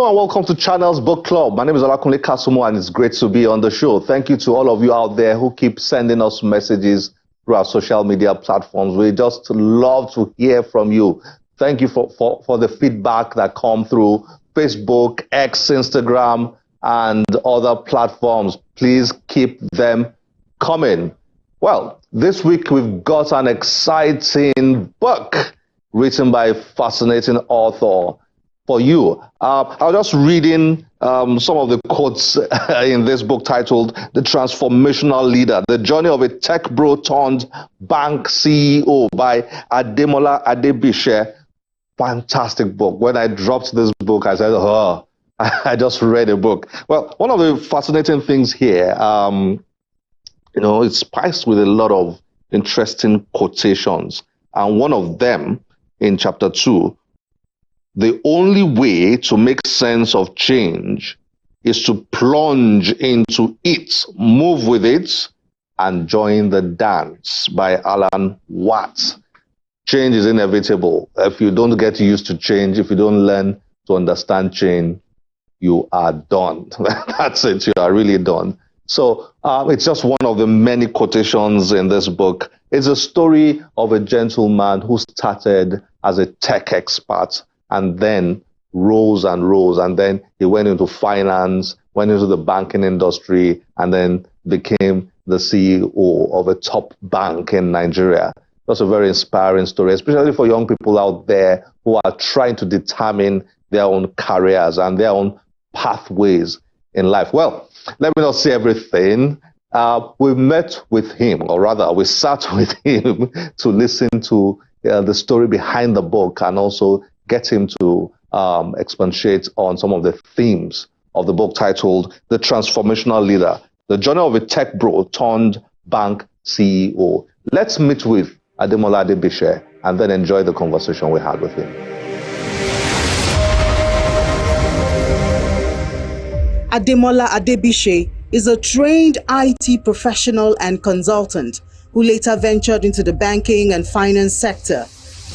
Hello and welcome to Channels Book Club. My name is Olakunle Kasumo and it's great to be on the show. Thank you to all of you out there who keep sending us messages through our social media platforms. We just love to hear from you. Thank you for the feedback that come through Facebook, X, Instagram, and other platforms. Please keep them coming. Well, this week we've got an exciting book written by a fascinating author for you. I was just reading some of the quotes in this book titled The Transformational Leader, The Journey of a Tech Bro Turned Bank CEO by Ademola Adebise. Fantastic book. When I dropped this book, I said, oh, I just read a book. Well, one of the fascinating things here, it's spiced with a lot of interesting quotations. And one of them in chapter 2, the only way to make sense of change is to plunge into it, move with it, and join the dance by Alan Watts. Change is inevitable. If you don't get used to change, if you don't learn to understand change, you are done. That's it. You are really done. So it's just one of the many quotations in this book. It's a story of a gentleman who started as a tech expert and then rose and rose. And then he went into finance, went into the banking industry, and then became the CEO of a top bank in Nigeria. That's a very inspiring story, especially for young people out there who are trying to determine their own careers and their own pathways in life. Well, let me not say everything. We met with him, or rather, we sat with him to listen to the story behind the book and also get him to expatiate on some of the themes of the book titled The Transformational Leader, The Journey of a Tech Bro Turned Bank CEO. Let's meet with Ademola Adebise and then enjoy the conversation we had with him. Ademola Adebise is a trained IT professional and consultant who later ventured into the banking and finance sector.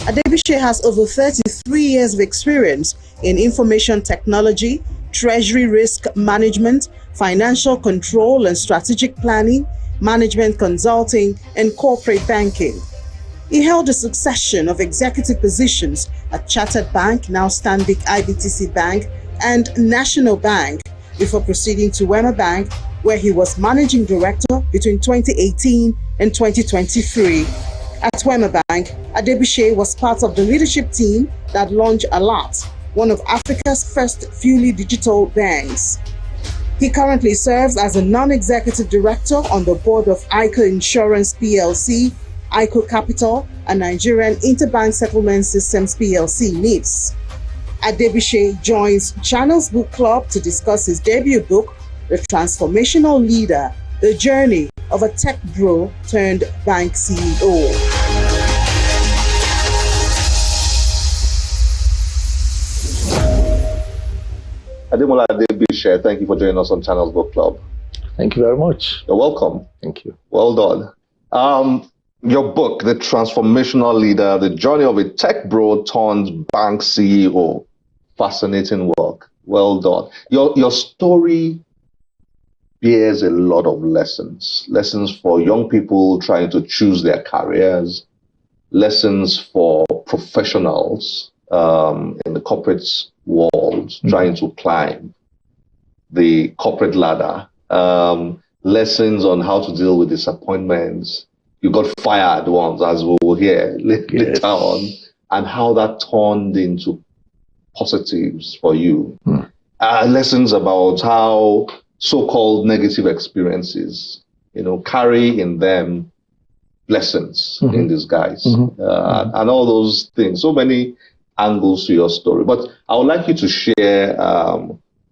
Adebise has over 33 years of experience in information technology, treasury risk management, financial control and strategic planning, management consulting, and corporate banking. He held a succession of executive positions at Chartered Bank, now Stanbic IBTC Bank, and National Bank, before proceeding to Wema Bank, where he was managing director between 2018 and 2023. At Wema Bank, Adebise was part of the leadership team that launched Alert, one of Africa's first fully digital banks. He currently serves as a non-executive director on the board of ICO Insurance PLC, ICO Capital, and Nigerian Interbank Settlement Systems PLC (NIPS). Adebise joins Channels Book Club to discuss his debut book, The Transformational Leader, The Journey of a Tech Bro Turned Bank CEO. Ademola Adebise, thank you for joining us on Channels Book Club. Thank you very much. You're welcome. Thank you. Well done. Your book, The Transformational Leader, The Journey of a Tech Bro Turned Bank CEO. Fascinating work. Well done. Your story bears a lot of lessons for young people trying to choose their careers, lessons for professionals in the corporate world trying to climb the corporate ladder, lessons on how to deal with disappointments. You got fired once, as we will hear later on, and how that turned into positives for you. Lessons about how so-called negative experiences, carry in them lessons in disguise, and all those things. So many angles to your story. But I would like you to share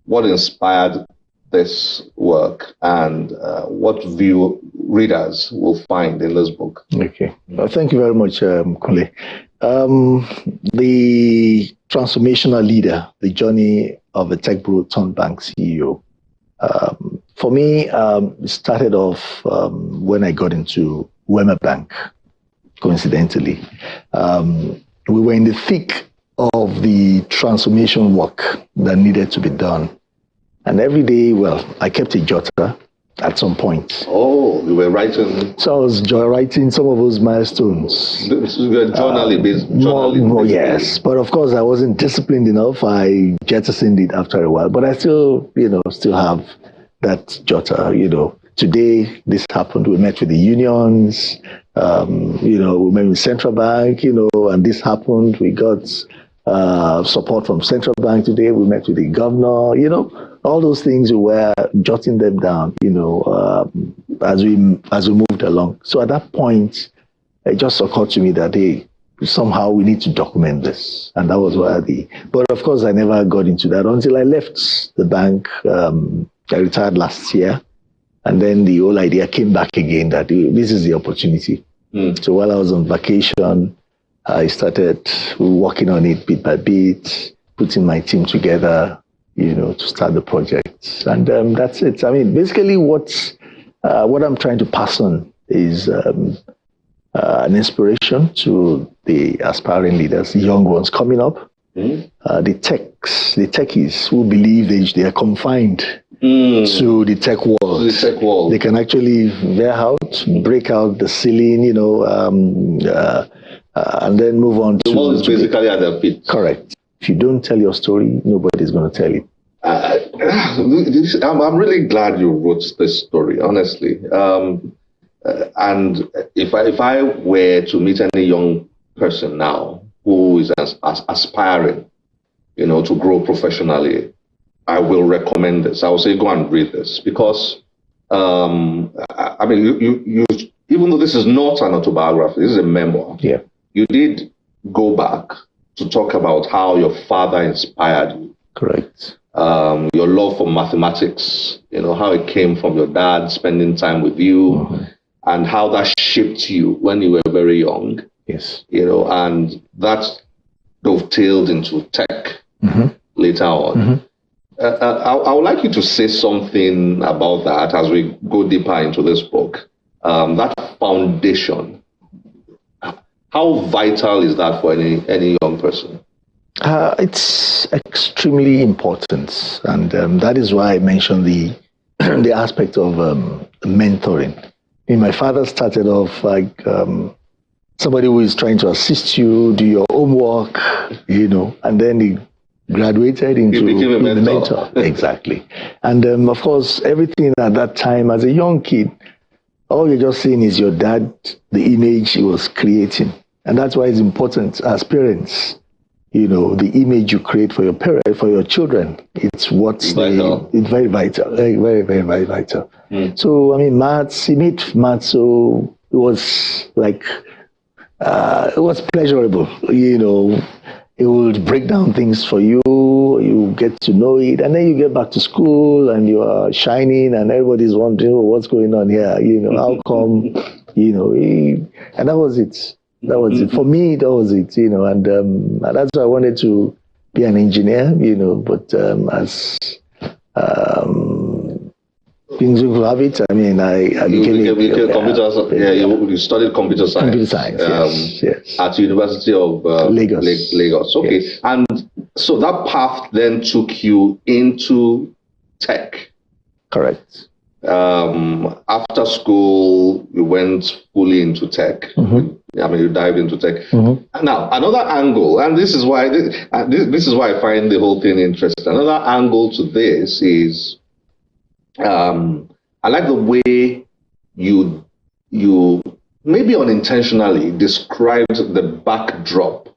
what inspired this work and what readers will find in this book. Okay. Thank you very much, Kule. The Transformational Leader, The Journey of a Tech Bro Turned Bank CEO. For me, it started off when I got into Wema Bank, coincidentally. We were in the thick of the transformation work that needed to be done. And every day, well, I kept a jotter at some point. Oh, you were writing? So I was writing some of those milestones. This is your journaling, more, yes. But of course, I wasn't disciplined enough. I jettisoned it after a while. But I still, still have that jotter, Today, this happened. We met with the unions, we met with Central Bank, and this happened. We got support from Central Bank today. We met with the governor, all those things we were jotting them down, as we moved along. So at that point, it just occurred to me that, hey, somehow we need to document this. And that was why but of course, I never got into that until I left the bank. I retired last year. And then the whole idea came back again that this is the opportunity. So while I was on vacation, I started working on it bit by bit, putting my team together, to start the project. And that's it. I mean, basically what I'm trying to pass on is an inspiration to the aspiring leaders, the young ones coming up, the techies who believe they are confined to the tech world. They can actually veer out, break out the ceiling, and then move on the world is basically at their feet. Correct. If you don't tell your story, nobody's going to tell it. I'm really glad you wrote this story, honestly. And if I were to meet any young person now who is aspiring, to grow professionally, I will recommend this. I will say, go and read this because, I mean, you even though this is not an autobiography, this is a memoir. Yeah. You did go back to talk about how your father inspired you. Correct. Your love for mathematics, how it came from your dad spending time with you, and how that shaped you when you were very young. Yes. And that dovetailed into tech later on. I would like you to say something about that as we go deeper into this book. That foundation. How vital is that for any young person? It's extremely important, and that is why I mentioned the aspect of mentoring. My father started off like somebody who is trying to assist you, do your homework, and then he graduated into a mentor. Exactly. And of course, everything at that time as a young kid, all you're just seeing is your dad, the image he was creating. And that's why it's important as parents, the image you create for your parents, for your children, it's it's very vital, very, very, very, very vital. So, I mean, he made maths, so it was like, it was pleasurable, It would break down things for you, you get to know it, and then you get back to school and you are shining and everybody's wondering, what's going on here, how come, and that was it. That was it. For me, that was it, and that's why I wanted to be an engineer, but as things will have it, I mean, I became a computer. You studied computer science. Computer science, yes. At University of Lagos. Okay, yes. And so that path then took you into tech. Correct. After school, you went fully into tech. You dived into tech. Now, another angle, and this is why I find the whole thing interesting. Another angle to this is, I like the way you maybe unintentionally described the backdrop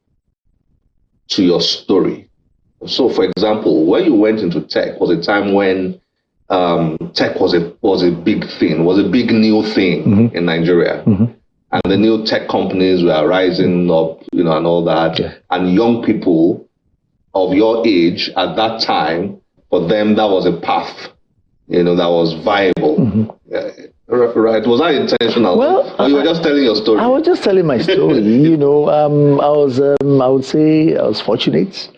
to your story. So, for example, when you went into tech was a time when tech was a big thing, was a big new thing in Nigeria. And the new tech companies were rising up, and all that. Yeah. And young people of your age at that time, for them, that was a path, that was viable. Right? Was that intentional? Well, or you were just telling your story? I was just telling my story. I would say I was fortunate.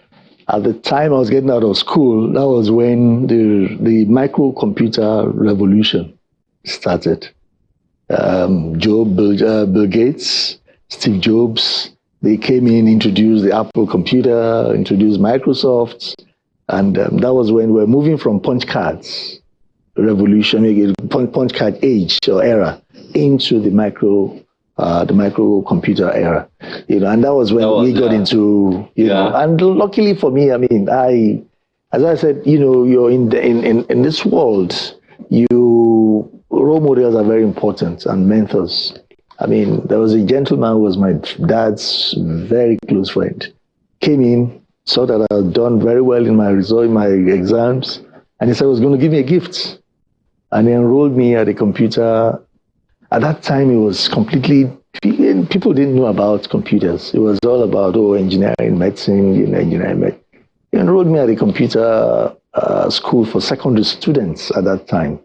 At the time I was getting out of school, that was when the microcomputer revolution started. Bill Gates, Steve Jobs, They came in, introduced the Apple computer, introduced Microsoft, and that was when we were moving from punch cards revolution, punch card age or era, into the microcomputer era. And that was when we got into, know, and luckily for me, I mean, as I said, you're in this world, role models are very important and mentors. I mean, there was a gentleman who was my dad's very close friend. Came in, saw that I had done very well in my exams, and he said he was going to give me a gift. And he enrolled me at a computer. At that time, it was completely, people didn't know about computers. It was all about, engineering, medicine, engineering. He enrolled me at a computer school for secondary students at that time,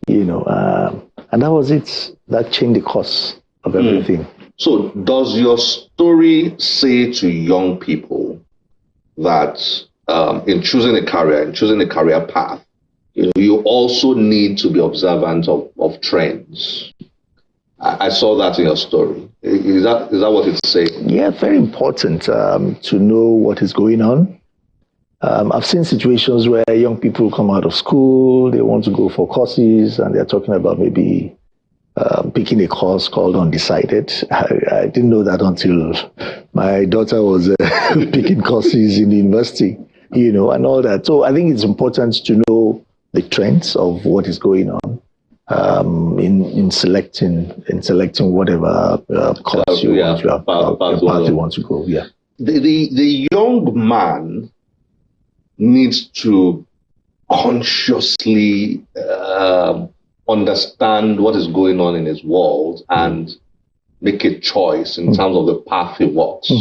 and that was it. That changed the course of everything. So does your story say to young people that in choosing a career path, you also need to be observant of trends? I saw that in your story. Is that what it's saying? Yeah, very important to know what is going on. I've seen situations where young people come out of school, they want to go for courses, and they're talking about maybe picking a course called undecided. I didn't know that until my daughter was picking courses in the university, and all that. So I think it's important to know the trends of what is going on in selecting whatever course you want to go. Yeah. The young man needs to consciously understand what is going on in his world and make a choice in terms of the path he walks.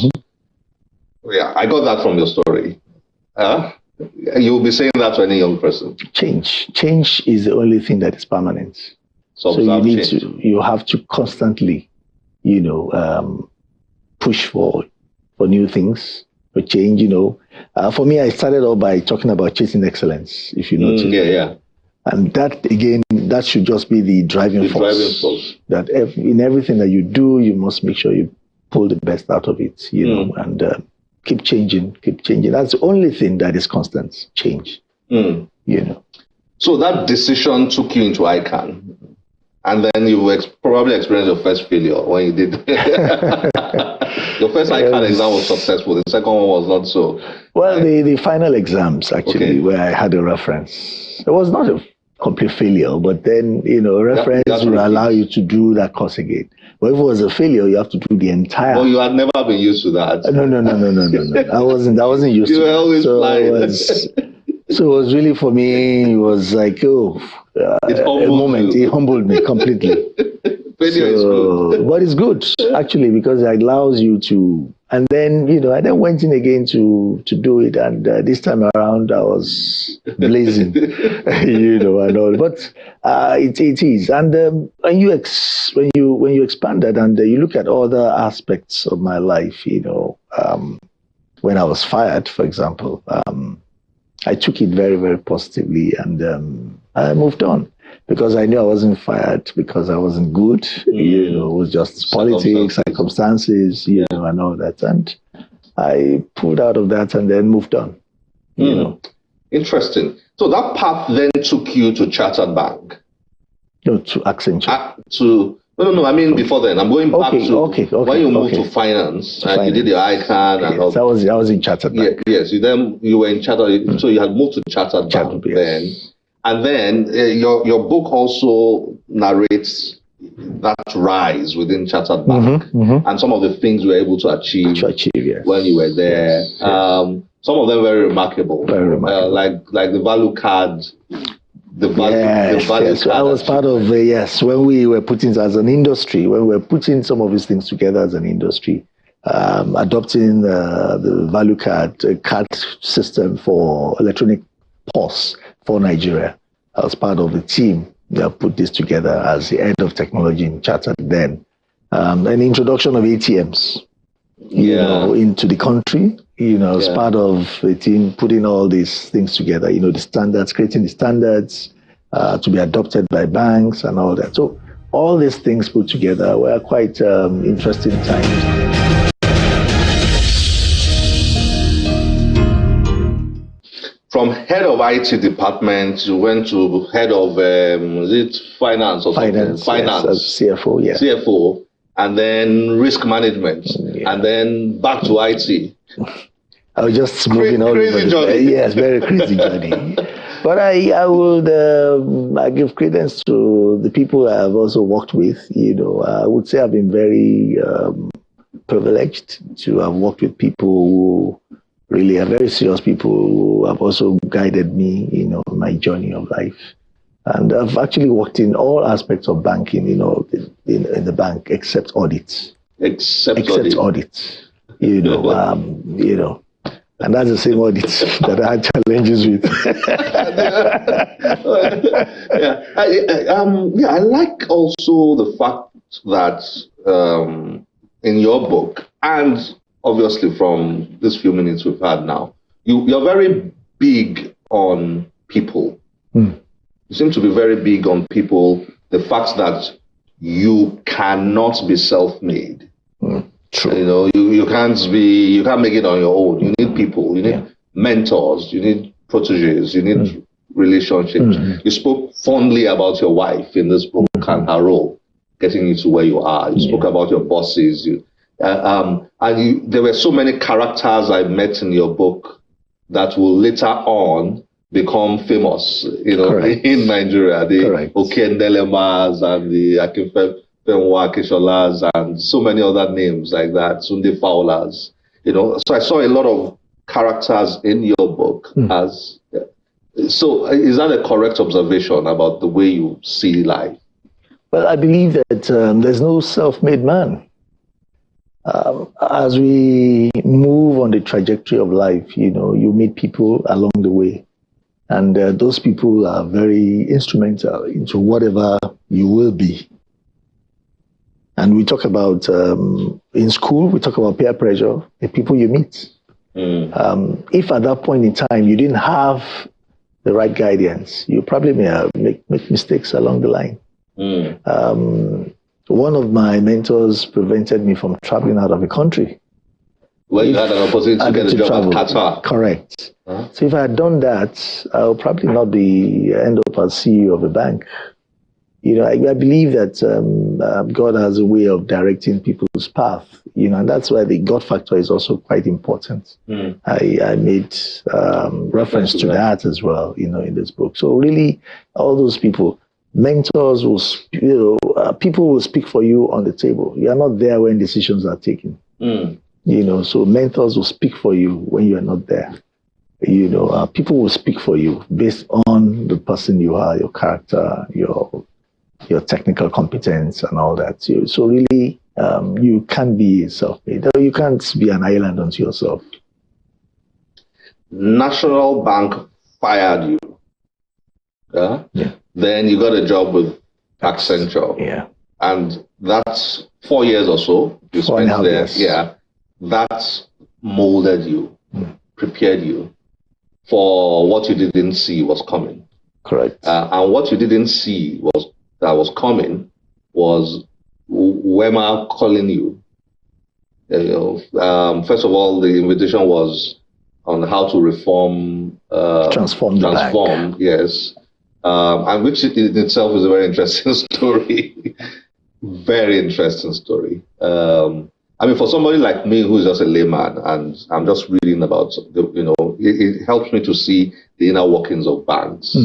Yeah, I got that from your story. You'll be saying that to any young person. Change is the only thing that is permanent. So you have to constantly, push for new things, for change. For me, I started off by talking about chasing excellence. If you notice, and that again, that should just be the driving force. That in everything that you do, you must make sure you pull the best out of it. And keep changing. That's the only thing that is constant, change. So that decision took you into ICANN, and then you probably experienced your first failure when you did. Your first ICANN exam was successful. The second one was not so. Well, the final exams actually, where I had a reference, it was not a complete failure, but then reference will allow you to do that course again. But if it was a failure, you have to do the entire. Well, you had never been used to that. No. I wasn't used to it. You were always flying. So it was really, for me, it was like, a moment. It humbled me completely. Failure is good. But it's good, actually, because it allows you to. And then, I then went in again to do it. And this time around, I was blazing, and all. But it is. And when you expand that and you look at other aspects of my life, when I was fired, for example, I took it very, very positively, and I moved on because I knew I wasn't fired because I wasn't good. It was just politics, circumstances, and all that. And I pulled out of that and then moved on. Interesting. So that path then took you to Chartered Bank. No, to Accenture. No. I mean before then. I'm going back to when you moved to finance and you did your ICANN and all. So I was in Chartered Bank. Yes. You were in Chartered. So you had moved to Chartered Bank then, and then your book also narrates that rise within Chartered Bank and some of the things you were able to achieve when you were there. Yes. Some of them very remarkable. Like the value card. The value card. So I was part of when we were putting as an industry, when we were putting some of these things together as an industry, adopting the value card system for electronic POS for Nigeria. I was part of the team that put this together as the head of technology in Chartered then. An introduction of ATMs, into the country, as part of the team putting all these things together, the standards, creating the standards to be adopted by banks and all that. So all these things put together were quite interesting times. from head of IT department, you went to head of is it finance or something? Finance, yes, CFO, yeah. CFO, and then risk management, yeah. and then back to IT. I was just moving all over the journey. Yes, very crazy journey. But I would I give credence to the people I have also worked with. I would say I've been very privileged to have worked with people who really are very serious people who have also guided me, in my journey of life. And I've actually worked in all aspects of banking, in the bank, except audit. Except audit. And that's the same audit that I had challenges with. I like also the fact that in your book, and obviously from these few minutes we've had now, you're very big on people. You seem to be very big on people. The fact that you cannot be self-made. True. You can't make it on your own. You need people. You need mentors. You need proteges. You need relationships. You spoke fondly about your wife in this book and her role getting you to where you are. You spoke about your bosses. There were so many characters I met in your book that will later on become famous. In Nigeria, the Okendelemas and the Memoir and so many other names like that, Sunday Fowlers, So I saw a lot of characters in your book. So is that a correct observation about the way you see life? Well, I believe that there's no self-made man. As we move on the trajectory of life, you meet people along the way. And those people are very instrumental into whatever you will be. And we talk about, in school, we talk about peer pressure, the people you meet. If at that point in time you didn't have the right guidance, you probably may make mistakes along the line. One of my mentors prevented me from traveling out of the country. Well, you had an opportunity to get a job at Qatar. Correct. So if I had done that, I would probably not end up as CEO of a bank. I believe that God has a way of directing people's path, and that's why the God factor is also quite important. I made reference to that as well, in this book. So really, all those people, mentors will, people will speak for you on the table. You are not there when decisions are taken. So mentors will speak for you when you are not there. People will speak for you based on the person you are, your character, your technical competence and all that. So really, you can't be self-made. You can't be an island unto yourself. National Bank fired you. Yeah. Then you got a job with Accenture. Yeah. And that's 4 years or so you spent there. Years. Yeah. That molded you, prepared you for what you didn't see was coming. Correct. And what you didn't see was coming was Wema calling you. First of all, the invitation was on how to transform, yes, and which in itself is a very interesting story. Very interesting story. For somebody like me who's just a layman and I'm just reading about, it helps me to see the inner workings of banks,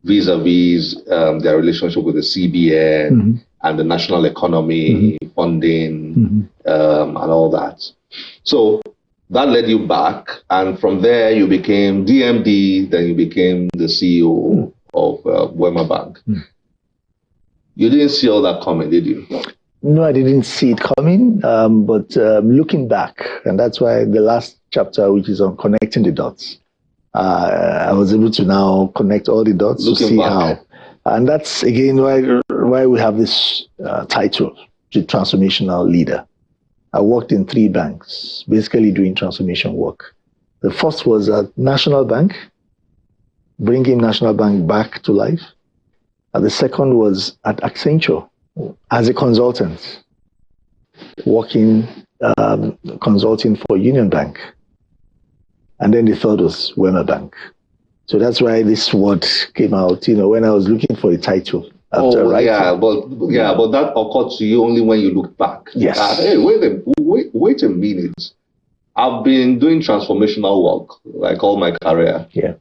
vis-a-vis their relationship with the CBN and the national economy, funding, and all that. So that led you back, and from there you became DMD, then you became the CEO of Wema Bank. You didn't see all that coming, did you? No, I didn't see it coming, but looking back, and that's why the last chapter, which is on connecting the dots, I was able to now connect all the dots to see how. And that's, again, why we have this title, the Transformational Leader. I worked in 3 banks, basically doing transformation work. The first was at National Bank, bringing National Bank back to life. And the second was at Accenture, as a consultant, working, consulting for Union Bank. And then the third was Wema Bank. So that's why this word came out, when I was looking for a title after writing. But that occurred to you only when you looked back. Yes. Hey, wait a minute. I've been doing transformational work like all my career. Yeah.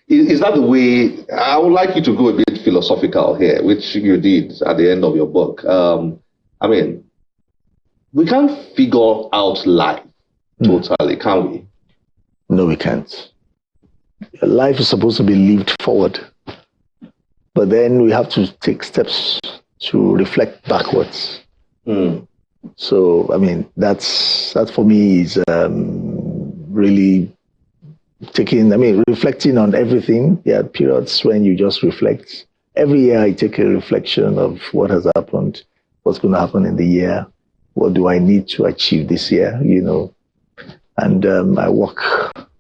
Is that the way? I would like you to go a bit philosophical here, which you did at the end of your book. I mean, we can't figure out life totally, can we? No, we can't. Life is supposed to be lived forward, but then we have to take steps to reflect backwards. So, I mean, that for me is really reflecting on everything. There are periods when you just reflect. Every year I take a reflection of what has happened, what's going to happen in the year, what do I need to achieve this year, and I work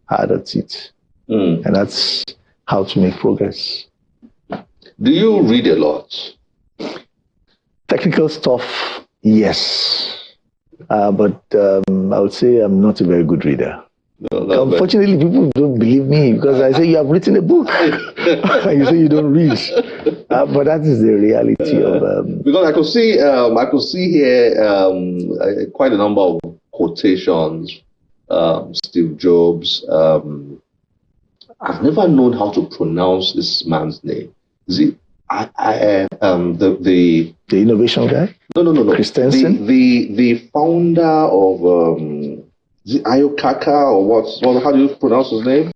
hard at it. And that's how to make progress. Do you read a lot? Technical stuff, yes. But I would say I'm not a very good reader. No, unfortunately, people don't believe me because I say you have written a book and you say you don't read. But that is the reality of. Because I could see here quite a number of quotations. Steve Jobs. I've never known how to pronounce this man's name. Is it the innovation guy? No. Christensen? The founder of is it Ayokaka or what? How do you pronounce his name?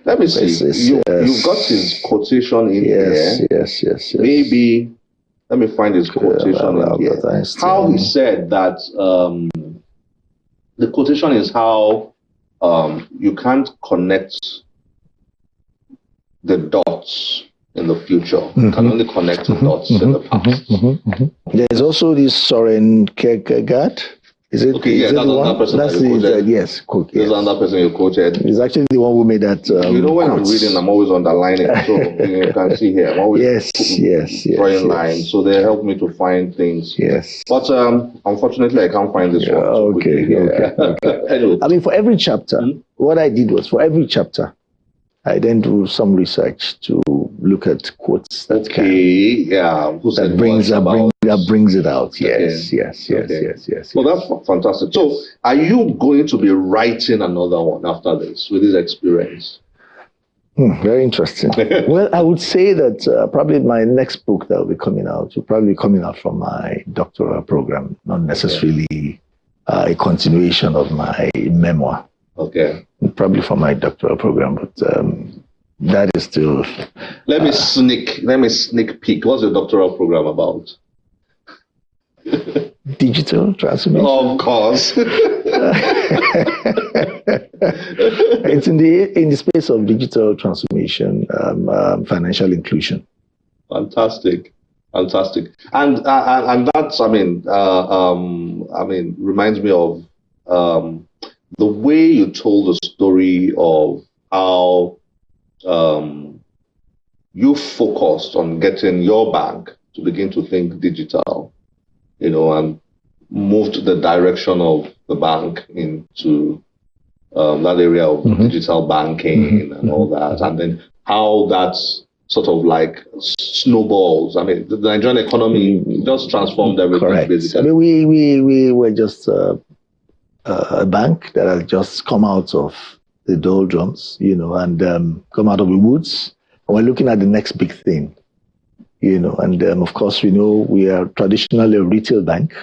Let me see. You've got his quotation in here. Yes. Maybe let me find his quotation in here. How he said that the quotation is how you can't connect the dots in the future. You can only connect the dots in the past. There's also this Soren Kierkegaard. Is it? Okay, yeah, that's another person that you quoted. Yes, there's another person you quoted. He's actually the one who made that. When I'm reading, I'm always underlining. So you can see here, I'm always drawing lines. So they help me to find things. Yes. But unfortunately, I can't find this one. Okay. Anyway. I mean, for every chapter, what I did was for every chapter, I then do some research to look at quotes that brings it out. Yes. Well, that's fantastic. So, are you going to be writing another one after this with this experience? Very interesting. Well, I would say that probably my next book that will be coming out will probably be coming out from my doctoral program, not necessarily a continuation of my memoir. Okay. Probably from my doctoral program, but that is still. Let me sneak peek. What's your doctoral program about? Digital transformation. Of course. It's in the space of digital transformation, financial inclusion. Fantastic. And that's reminds me of the way you told the story of how you focused on getting your bank to begin to think digital, and moved the direction of the bank into that area of digital banking and all that, and then how that's sort of like snowballs. I mean, the Nigerian economy just transformed everything. Correct. Basically. I mean, we were just a bank that has just come out of the doldrums, and come out of the woods. And we're looking at the next big thing, and of course, we are traditionally a retail bank.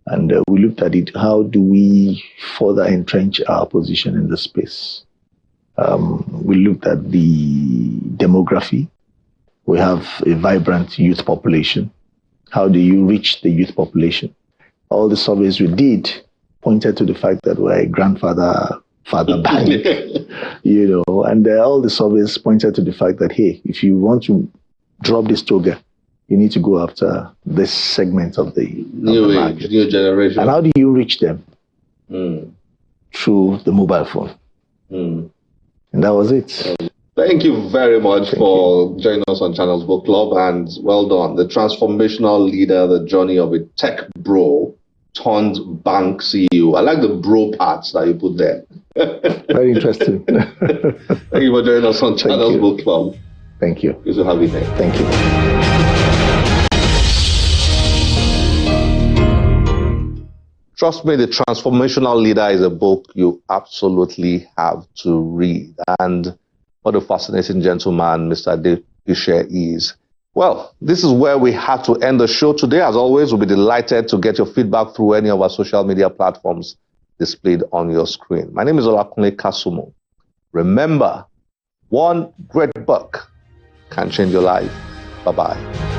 And we looked at it, how do we further entrench our position in the space? We looked at the demography. We have a vibrant youth population. How do you reach the youth population? All the surveys we did pointed to the fact that we're a father bank, and all the surveys pointed to the fact that, hey, if you want to drop this toga, you need to go after this segment of the market. New generation. And how do you reach them? Through the mobile phone. And that was it. Thank you very much for joining us on Channels Book Club, and well done. The Transformational Leader, the journey of a tech bro turned bank CEO. I like the bro parts that you put there. Very interesting. Thank you for joining us on Channels Book Club. Thank you. Good to have you there. Thank you. Trust me, The Transformational Leader is a book you absolutely have to read. And what a fascinating gentleman Mr. Adebise is. Well, this is where we have to end the show today. As always, we'll be delighted to get your feedback through any of our social media platforms displayed on your screen. My name is Olakunle Kasumu. Remember, one great book can change your life. Bye-bye.